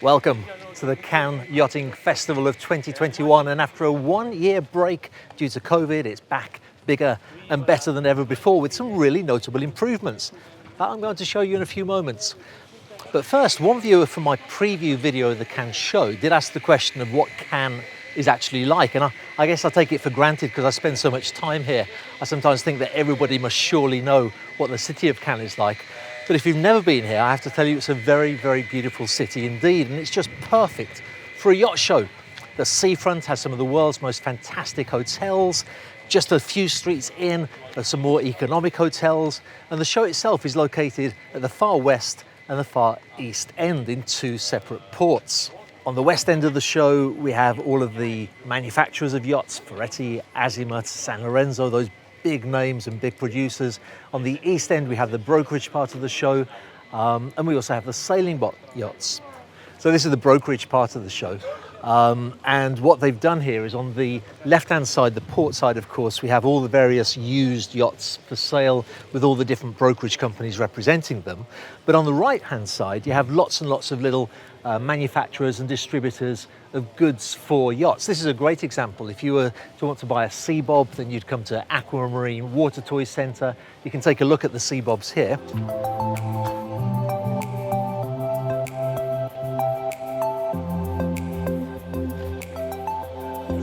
Welcome to the Cannes Yachting Festival of 2021, and after a one-year break due to COVID, it's back bigger and better than ever before with some really notable improvements that I'm going to show you in a few moments. But first, one viewer from my preview video of the Cannes show did ask the question of what Cannes is actually like, and I guess I take it for granted because I spend so much time here. I sometimes think that everybody must surely know what the city of Cannes is like. But if you've never been here, I have to tell you it's a very, very beautiful city indeed, and it's just perfect for a yacht show. The seafront has some of the world's most fantastic hotels. Just a few streets in, there's some more economic hotels, and the show itself is located at the far west and the far east end in two separate ports. On the west end of the show, we have all of the manufacturers of yachts, Ferretti, Azimut, San Lorenzo, those big names and big producers. On the east end, we have the brokerage part of the show, and we also have the sailing yachts. So this is the brokerage part of the show. And what they've done here is on the left-hand side, the port side, of course, we have all the various used yachts for sale with all the different brokerage companies representing them. But on the right-hand side, you have lots and lots of little manufacturers and distributors of goods for yachts. This is a great example. If you were to want to buy a sea bob, then you'd come to Aquamarine Water Toy Centre. You can take a look at the sea bobs here.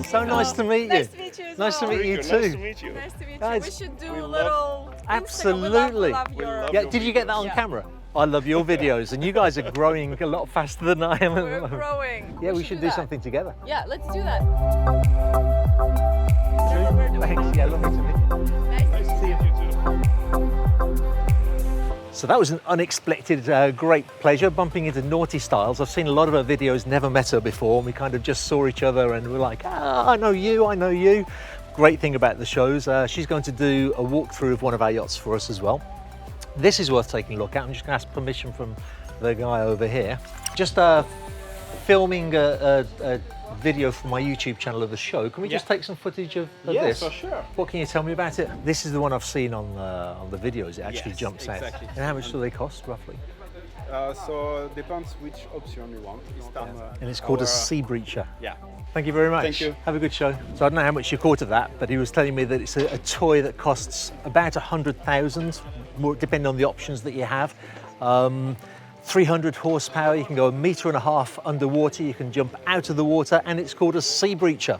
So nice to meet you. Nice to meet you as Nice well. to meet you too. Nice to meet you. Nice to meet you. Guys, We should do a little Absolutely. We love your Yeah, did you get that on camera? I love your videos, and you guys are growing a lot faster than I am. We're growing. Yeah, we should do that. something together. Yeah, let's do that. Thanks. Yeah, lovely to meet you. Nice to see you. So that was an unexpected, great pleasure bumping into Nautistyles. I've seen a lot of her videos, never met her before, and we kind of just saw each other and we're like, I know you, I know you. Great thing about the shows, she's going to do a walkthrough of one of our yachts for us as well. This is worth taking a look at. I'm just going to ask permission from the guy over here. Just filming a video from my YouTube channel of the show. Can we just take some footage of this? Yes, for sure. What can you tell me about it? This is the one I've seen on the videos. It actually jumps out. Exactly. And how much do they cost roughly? So depends which option you want. And it's called a sea breacher. Yeah. Thank you very much. Thank you. Have a good show. So I don't know how much you caught of that, but he was telling me that it's a toy that costs about 100,000, more depending on the options that you have. 300 horsepower, you can go 1.5 meters underwater, you can jump out of the water, and it's called a sea breacher.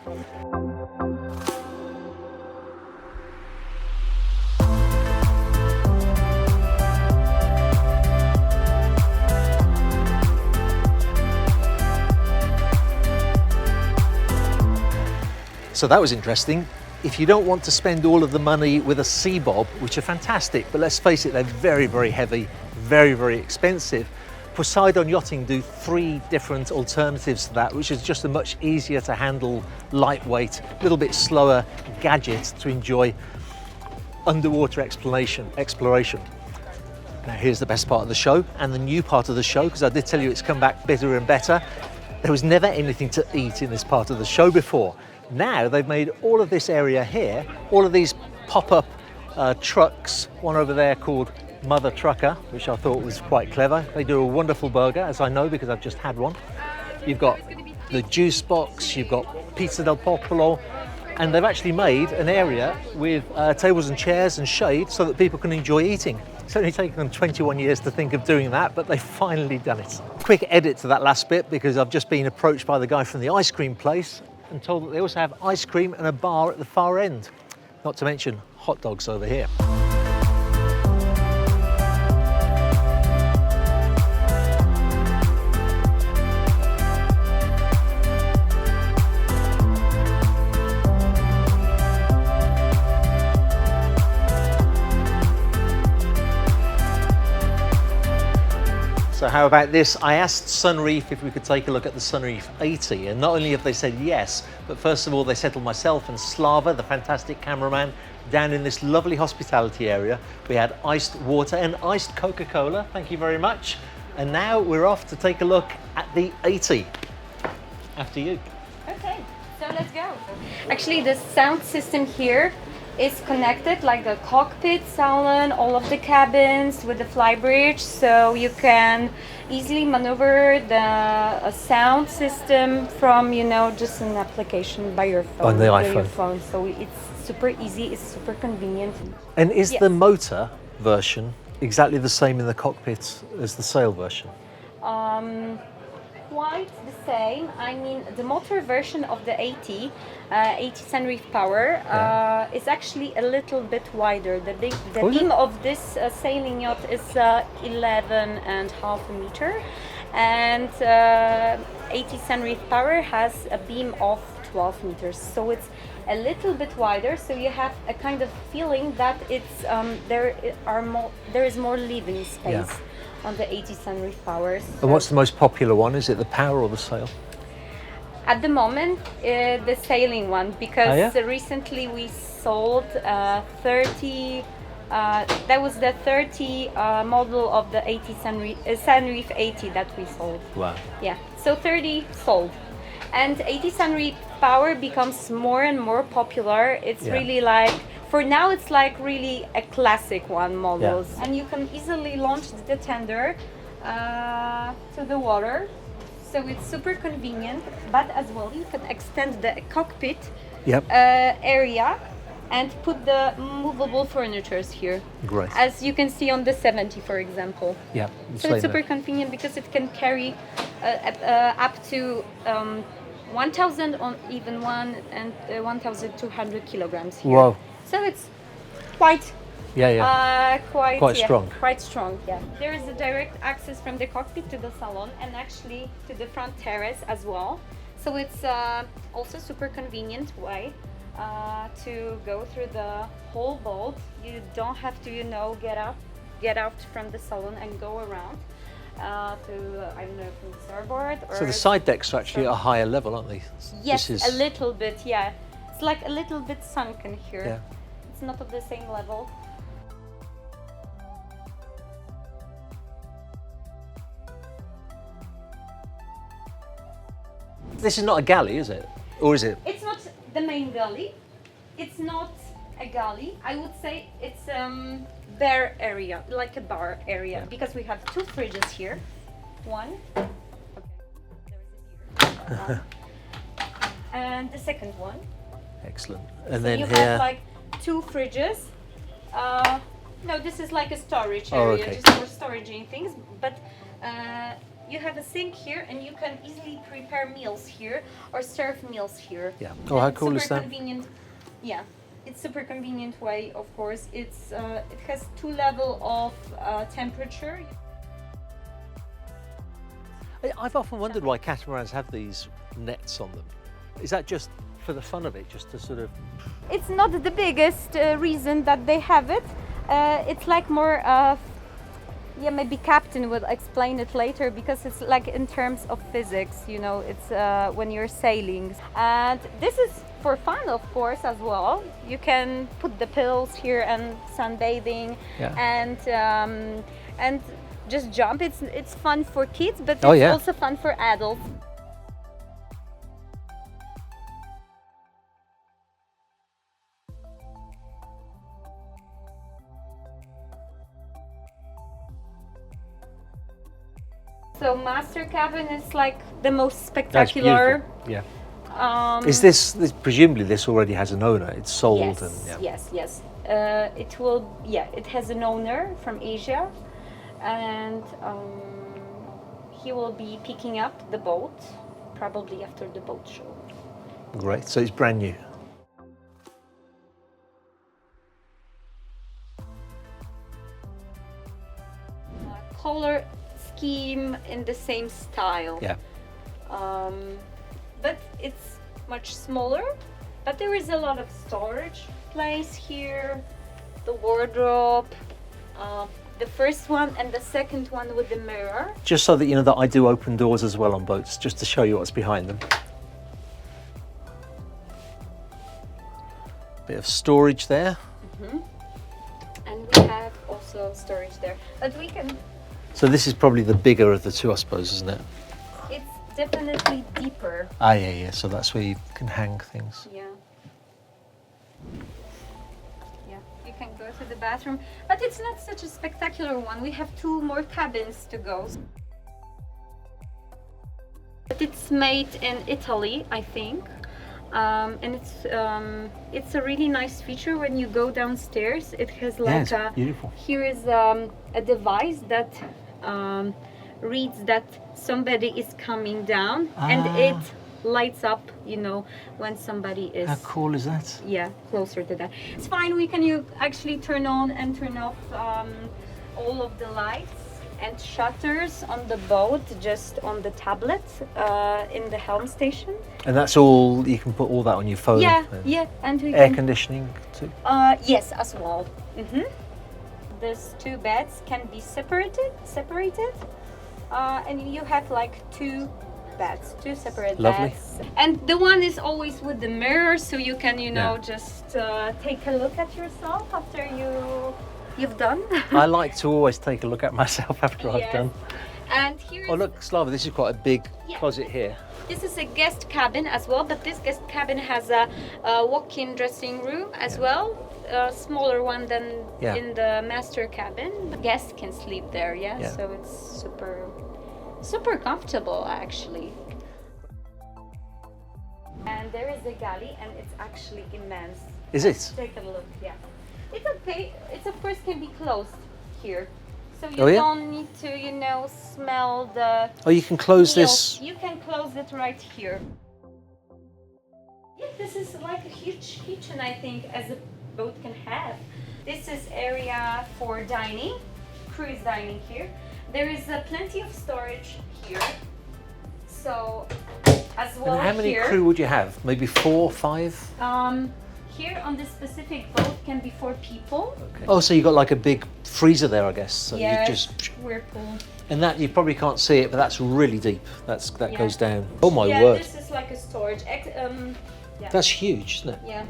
So that was interesting. If you don't want to spend all of the money with a sea bob, which are fantastic, but let's face it, they're very, very heavy, very, very expensive. Poseidon Yachting do 3 different alternatives to that, which is just a much easier to handle, lightweight, a little bit slower gadget to enjoy underwater exploration. Now here's the best part of the show, and the new part of the show, because I did tell you it's come back bigger and better. There was never anything to eat in this part of the show before. Now they've made all of this area here, all of these pop-up trucks, one over there called Mother Trucker, which I thought was quite clever. They do a wonderful burger, as I know because I've just had one. You've got the juice box, you've got Pizza del Popolo, and they've actually made an area with tables and chairs and shade so that people can enjoy eating. It's only taken them 21 years to think of doing that, but they've finally done it. Quick edit to that last bit because I've just been approached by the guy from the ice cream place and told that they also have ice cream and a bar at the far end. Not to mention hot dogs over here. So how about this? I asked Sunreef if we could take a look at the Sunreef 80, and not only have they said yes, but first of all they settled myself and Slava, the fantastic cameraman, down in this lovely hospitality area. We had iced water and iced Coca-Cola, thank you very much. And now we're off to take a look at the 80. After you. Okay, so let's go. Actually, the sound system here is connected, like the cockpit, salon, all of the cabins with the flybridge, so you can easily maneuver the sound system from, you know, just an application by your phone. On the with your iPhone. phone. So it's super easy, it's super convenient. And is Yes. the motor version exactly the same in the cockpit as the sail version? Quite the same. I mean, the motor version of the 80 Sunreef Power is actually a little bit wider. The Oh, is it? beam of this sailing yacht is 11.5 meter, and 80 Sunreef Power has a beam of 12 meters. So it's a little bit wider. So you have a kind of feeling that it's there is more living space. On the 80 Sunreef Powers. And what's the most popular one? Is it the power or the sail? At the moment, the sailing one, because Oh, yeah? recently we sold 30. That was the 30 model of the 80 Sunreef 80 that we sold. Wow. Yeah, so 30 sold. And 80 Sunreef Power becomes more and more popular. It's Yeah. really like, for now it's like really a classic one models. Yeah. And you can easily launch the tender to the water. So it's super convenient, but as well you can extend the cockpit Yep. area and put the movable furnitures here. Great. As you can see on the 70, for example. Yeah. So it's super convenient because it can carry up to 1,000 or even 1,200 kilograms here. Wow. So it's quite Yeah. quite strong. Quite strong, yeah. There is a direct access from the cockpit to the salon and actually to the front terrace as well. So it's also super convenient way to go through the whole boat. You don't have to, you know, get out from the salon and go around to, I don't know, from the starboard or... So the side decks are actually at a higher level, aren't they? Yes, This is- a little bit, yeah. It's like a little bit sunken here. Yeah. It's not at the same level. This is not a galley, is it? Or is it? It's not the main galley. It's not a galley. I would say it's bar area, like a bar area, because we have two fridges here. One. Okay. There is a beer. And the second one. Excellent. And So then you here. have like two fridges. No, this is like a storage Oh, area, okay. just for storaging things. But you have a sink here, and you can easily prepare meals here or serve meals here. Yeah. Oh, how And cool is super that? Convenient. Yeah, it's super convenient way. Of course, it's it has two level of temperature. I've often wondered why catamarans have these nets on them. Is that just for the fun of it, just to sort of? It's not the biggest reason that they have it. It's like more yeah, maybe Captain will explain it later, because it's like in terms of physics, you know, it's when you're sailing. And this is for fun, of course, as well. You can put the pills here and sunbathing, and just jump. It's fun for kids, but it's Oh, yeah. also fun for adults. So master cabin is like the most That's spectacular. beautiful. Yeah. Is this presumably this already has an owner? It's sold Yes, and yes. It will. Yeah, it has an owner from Asia, and he will be picking up the boat probably after the boat show. Great. So it's brand new. Color scheme in the same style. Yeah. But it's much smaller. But there is a lot of storage place here. The wardrobe. The first one and the second one with the mirror. Just so that you know that I do open doors as well on boats, just to show you what's behind them. Bit of storage there. And we have also storage there. But we can, So this is probably the bigger of the two, I suppose, isn't it? it's definitely deeper. Ah, yeah. So that's where you can hang things. Yeah. bathroom, but it's not such a spectacular one. We have 2 more cabins to go. But it's made in Italy, I think, and it's a really nice feature. When you go downstairs, it has like it's beautiful. Here is a device that reads that somebody is coming down, and it lights up, you know, when somebody is. How cool is that? Yeah, closer to that. It's fine. You actually turn on and turn off all of the lights and shutters on the boat, just on the tablet in the helm station. And that's all, you can put all that on your phone? Yeah, yeah. And we air can, conditioning too? yes, as well. These 2 beds can be separated, and you have like 2 beds, 2 separate Lovely. beds. And the one is always with the mirror, so you can, you know, just take a look at yourself after you've done. I like to always take a look at myself after I've Yes. done. And here Oh look, Slava, this is quite a big closet here. this is a guest cabin as well, but this guest cabin has a walk-in dressing room as well, a smaller one than in the master cabin. The guests can sleep there, so it's super comfortable actually. And there is a galley, and it's actually immense. Is it? Take a look, yeah. It's okay. It's of course can be closed here, so you Oh, yeah? don't need to, you know, smell the. Oh, you can close meal. this. You can close it right here. Yeah, this is like a huge kitchen, I think, as a boat can have. This is area for dining, cruise dining here. There is plenty of storage here. So, as well And how many here, crew would you have? Maybe 4, 5? Here on this specific boat can be 4 people. Okay. Oh, so you got like a big freezer there, I guess. So Yes, you just. whirlpool. And that you probably can't see it, but that's really deep. That goes down. Oh my Yeah, word! this is like a storage. Yeah. That's huge, isn't it? Yeah.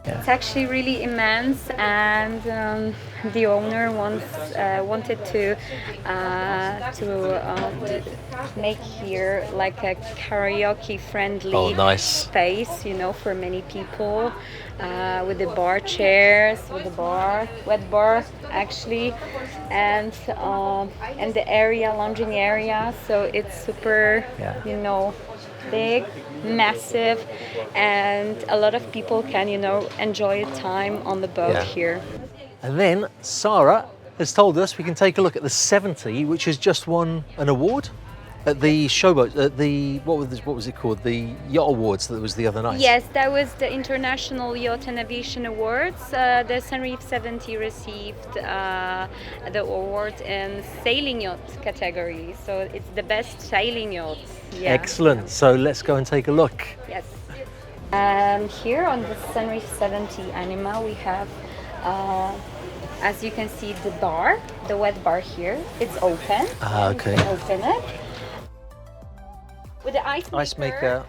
It's actually really immense, and the owner wanted to make here like a karaoke-friendly space, you know, for many people, with the bar chairs, with the wet bar actually, and the area, lounging area. So it's super, you know, big, massive, and a lot of people can, you know, enjoy time on the boat here. And then Sara has told us we can take a look at the 70, which has just won an award at the showboat, at the what was it called? The Yacht Awards that was the other night. Yes, that was the International Yacht and Aviation Awards. The Sunreef 70 received the award in sailing yacht category. So it's the best sailing yacht. Yeah. Excellent. So let's go and take a look. Yes. Here on the Sunreef 70 Anima, we have, as you can see, the bar, the wet bar here. It's open. Okay. You can open it. With the ice maker.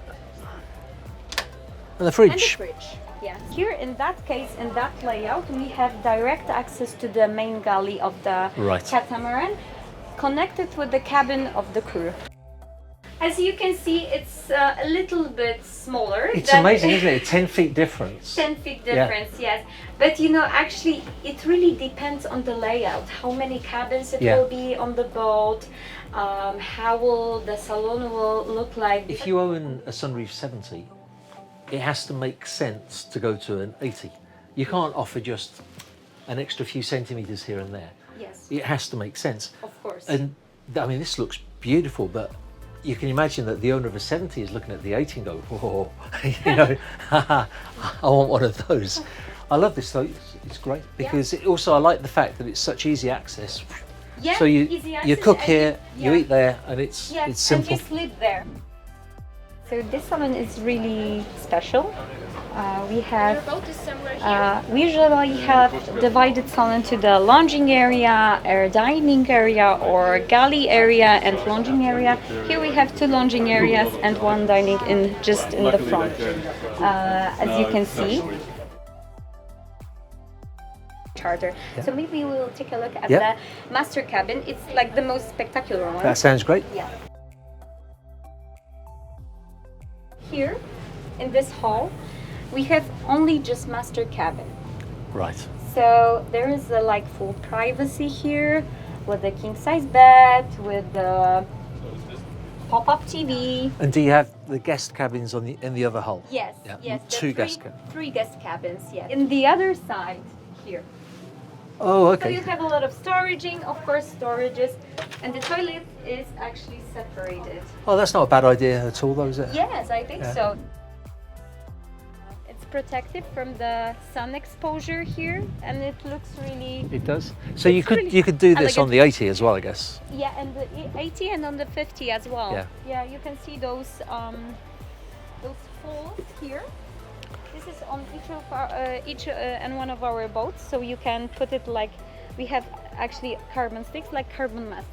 And the fridge. And the fridge. Yeah. Here in that case, in that layout, we have direct access to the main galley of the catamaran, connected with the cabin of the crew. As you can see, it's a little bit smaller. It's amazing, isn't it? 10 feet difference. 10 feet difference, yes. But you know, actually, it really depends on the layout. How many cabins it will be on the boat, how will the salon will look like. If you own a Sunreef 70, it has to make sense to go to an 80. You can't offer just an extra few centimetres here and there. Yes. It has to make sense. Of course. And I mean, this looks beautiful, but you can imagine that the owner of a 70 is looking at the 80 and go, whoa, you know, I want one of those. I love this though, it's great because it also, I like the fact that it's such easy access. Yeah, so easy access, you cook here, you eat there, and it's simple. And you sleep there. So this salon is really special. We usually have divided salon to the lounging area, or dining area, or galley area and lounging area. Here we have 2 lounging areas and 1 dining just in the front, as you can see. charter. So maybe we will take a look at Yeah. the master cabin. It's like the most spectacular one. That sounds great. Yeah. Here, in this hall, we have only just master cabin. Right. So there is a like full privacy here with the king size bed, with the pop-up TV. And do you have the guest cabins on in the other hull? Yes, Yeah, yes. the two guest cabins. Three guest cabins, yes. In the other side here. Oh, So you okay. have a lot of storaging, of course, storages, and the toilet is actually separated. Oh, that's not a bad idea at all, though, is it? Yes, I think Yeah. so. It's protected from the sun exposure here, and it looks really, It does. So you It's could really do this elegant. on the 80 as well, I guess. yeah, and the 80 and on the 50 as well. Yeah. Yeah, you can see those holes here. This is on each of our, and one of our boats, so you can put it like, we have actually carbon sticks, like carbon mast.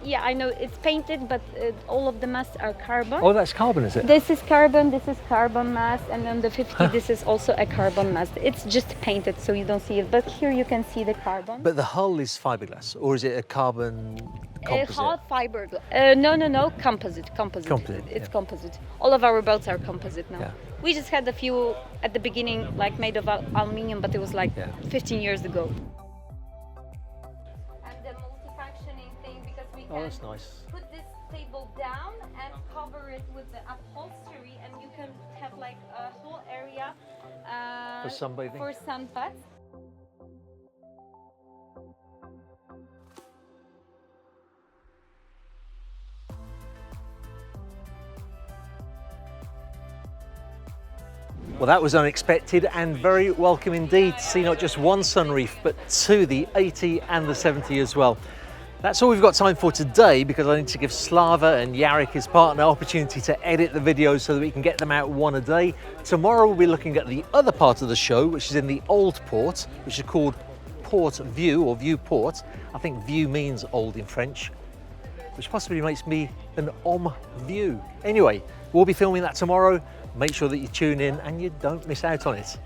Yeah, I know it's painted, but all of the masts are carbon. Oh, that's carbon, is it? This is carbon mast, and on the 50 this is also a carbon mast. It's just painted so you don't see it, but here you can see the carbon. But the hull is fiberglass, or is it a carbon composite? Hard fiber. No, composite. Composite, It's yeah. composite. All of our boats are composite now. Yeah. We just had a few at the beginning, like made of aluminium, but it was like Yeah. 15 years ago. And the multifunctioning thing, because we Oh, can that's nice. put this table down and cover it with the upholstery, and you can have like a whole area For sunbathing? For sunbaths. Well, that was unexpected and very welcome indeed to see not just one Sunreef, but two, the 80 and the 70 as well. That's all we've got time for today, because I need to give Slava and Jarek, his partner, opportunity to edit the videos so that we can get them out one a day. Tomorrow we'll be looking at the other part of the show, which is in the Old Port, which is called Port View or Viewport. I think view means old in French, which possibly makes me an homme view. Anyway, we'll be filming that tomorrow. Make sure that you tune in and you don't miss out on it.